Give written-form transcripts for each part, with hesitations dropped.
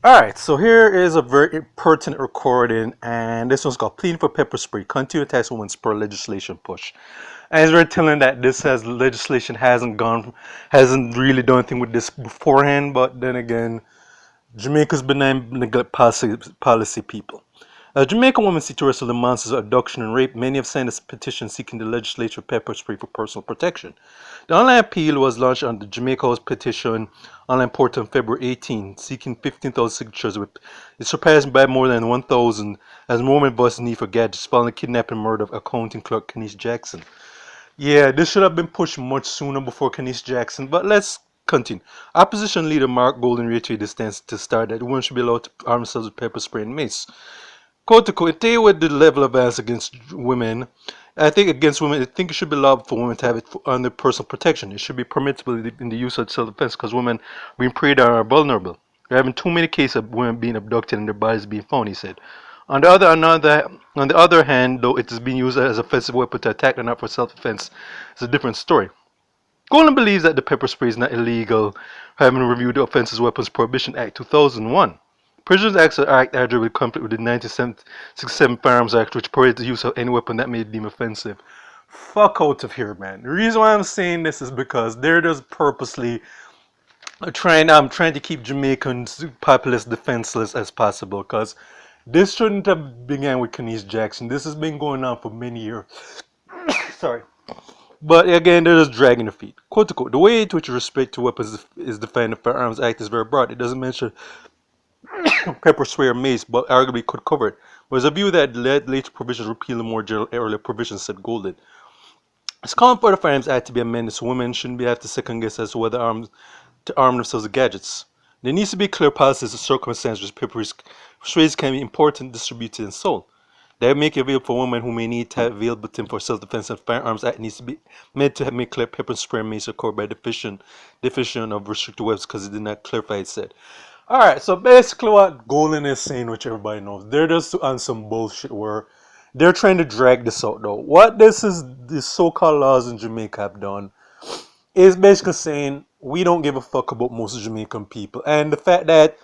Alright, so here is a very pertinent recording, and this one's called Pleading for Pepper Spray. Continue to tax women spur legislation push. And it's very telling that this has legislation hasn't really done anything with this beforehand, but then again, Jamaica's benign neglect policy people. A Jamaican woman seek to wrestle the monsters of abduction and rape. Many have signed a petition seeking the legislature pepper spray for personal protection. The online appeal was launched on the Jamaica House Petition online portal on February 18, seeking 15,000 signatures. It surpassed by more than 1,000 as more women voiced the need for gadgets following the kidnapping and murder of accounting clerk Kenise Jackson. Yeah, this should have been pushed much sooner before Kenise Jackson, but let's continue. Opposition leader Mark Golden reiterated his stance to start that women should be allowed to arm themselves with pepper spray and mace. Quote to quote, they with the level of violence against women, I think it should be allowed for women to have it under personal protection. It should be permissible in the use of self-defense because women being preyed on are vulnerable. There have been too many cases of women being abducted and their bodies being found, he said. On the other hand, though it is being used as an offensive weapon to attack and not for self-defense, it's a different story. Golden believes that the pepper spray is not illegal, having reviewed the Offenses Weapons Prohibition Act 2001. Prisoners Act arguably conflict with the 1967 Firearms Act, which prohibits the use of any weapon that may be deemed offensive. Fuck out of here, man. The reason why I'm saying this is because they're just purposely trying to keep Jamaicans populace defenseless as possible. Because this shouldn't have began with Kenise Jackson. This has been going on for many years. Sorry. But again, they're just dragging their feet. Quote to quote, the way to which respect to weapons is defined in the Firearms Act is very broad. It doesn't mention pepper spray or mace, but arguably could cover it. There's a view that later provisions repeal the more general earlier provisions, said Golden. It's common for the Firearms Act to be amended so women shouldn't have to second guess as to whether to arm themselves with gadgets. There needs to be clear policies of circumstances which pepper sprays can be imported, distributed, and sold. That make it available for women who may need to have available to them for self-defense, and Firearms Act needs to be meant to make clear pepper spray and mace are covered by definition of restricted weapons because it did not clarify, it said. Alright, so basically what Golden is saying, which everybody knows, they're just on some bullshit where they're trying to drag this out though. What these so-called laws in Jamaica have done is basically saying we don't give a fuck about most Jamaican people. And the fact that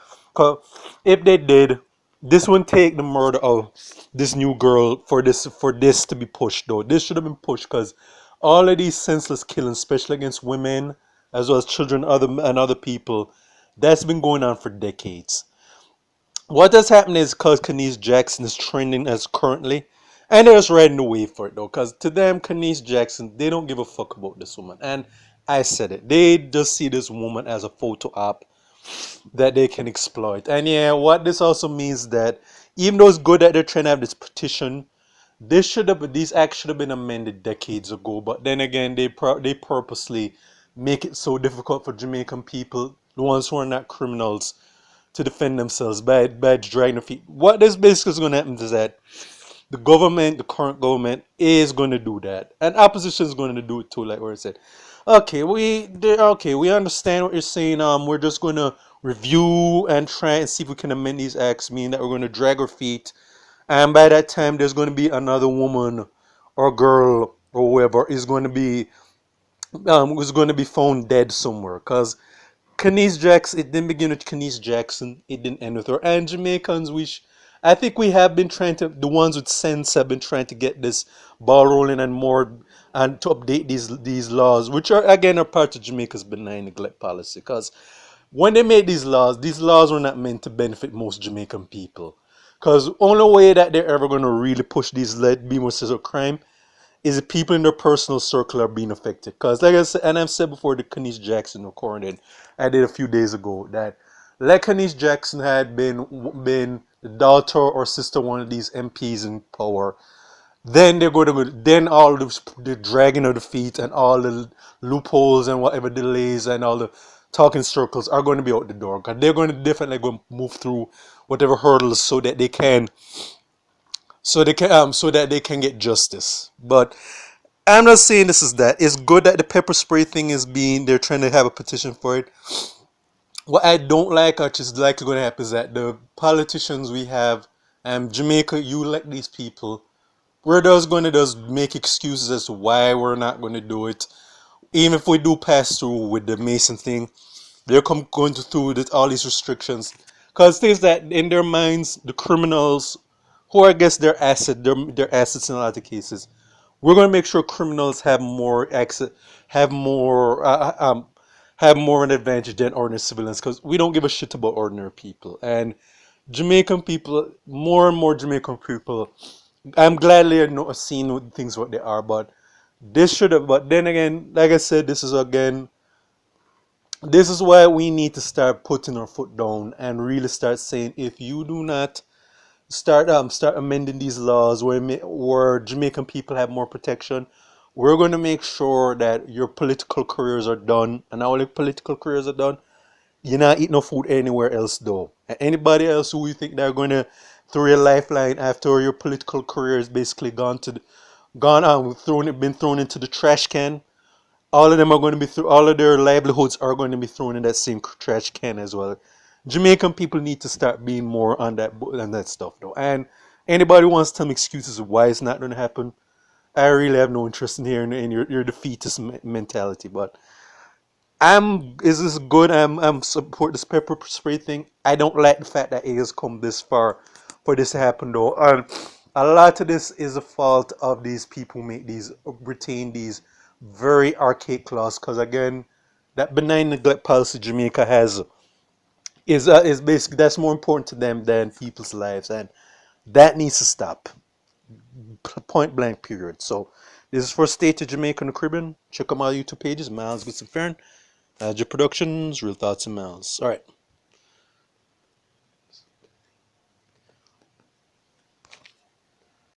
if they did, this wouldn't take the murder of this new girl for this to be pushed though. This should have been pushed because all of these senseless killings, especially against women as well as children and other people, that's been going on for decades. What has happened is because Kenise Jackson is trending as currently, and they're just riding the wave for it though. Because to them, Kenise Jackson, they don't give a fuck about this woman. And I said it. They just see this woman as a photo op that they can exploit. And yeah, what this also means that even though it's good that they're trying to have this petition, these acts should have been amended decades ago. But then again, they purposely make it so difficult for Jamaican people, the ones who are not criminals, to defend themselves by dragging their feet. What this basically is going to happen is that the current government is going to do that, and opposition is going to do it too, like what I said. Okay, we understand what you're saying. We're just going to review and try and see if we can amend these acts, meaning that we're going to drag our feet, and by that time, there's going to be another woman or girl or whoever is going to be found dead somewhere, because Kenise Jackson, it didn't begin with Kenise Jackson, it didn't end with her. And Jamaicans, I think we have been trying to, the ones with sense have been trying to get this ball rolling and more, and to update these laws, which are again are part of Jamaica's benign neglect policy. Because when they made these laws were not meant to benefit most Jamaican people. Because only way that they're ever going to really push these be more of crime is the people in their personal circle are being affected. Because like I said, and I've said before, the Kenise Jackson recording I did a few days ago, that like Kenise Jackson had been the daughter or sister of one of these MPs in power, then then all the dragging of the feet and all the loopholes and whatever delays and all the talking circles are going to be out the door, because they're going to definitely go and move through whatever hurdles so that they can get justice. But I'm not saying this is that. It's good that the pepper spray thing they're trying to have a petition for it. What I don't like, which is likely going to happen, is that the politicians we have, Jamaica, you elect these people, we're just going to just make excuses as to why we're not going to do it. Even if we do pass through with the Mason thing, they're going through all these restrictions. Because things that in their minds, the criminals, who I guess their assets in a lot of cases, we're going to make sure criminals have more access, have more, have more an advantage than ordinary civilians. Because we don't give a shit about ordinary people. And Jamaican people, more and more Jamaican people, I'm gladly seeing things what they are, but this should have. But then again, like I said, this is why we need to start putting our foot down and really start saying, if you do not start amending these laws where Jamaican people have more protection, we're going to make sure that your political careers are done, and not only political careers are done, you're not eating no food anywhere else though. And anybody else who you think they're going to throw your lifeline after your political career is basically gone been thrown into the trash can, all of them are going to be through all of their livelihoods are going to be thrown in that same trash can as well. Jamaican people need to start being more on that stuff though. And anybody who wants some excuses of why it's not going to happen, I really have no interest in hearing in your defeatist mentality. But is this good? I'm support this pepper spray thing. I don't like the fact that it has come this far for this to happen though. And a lot of this is a fault of these people who retain these very archaic laws. Because again, that benign neglect policy Jamaica has is basically that's more important to them than people's lives, and that needs to stop. Point blank. Period. So this is for State of Jamaica and the Caribbean. Check out my YouTube pages, Miles Gibson Fern. Your Productions, Real Thoughts and Miles. All right.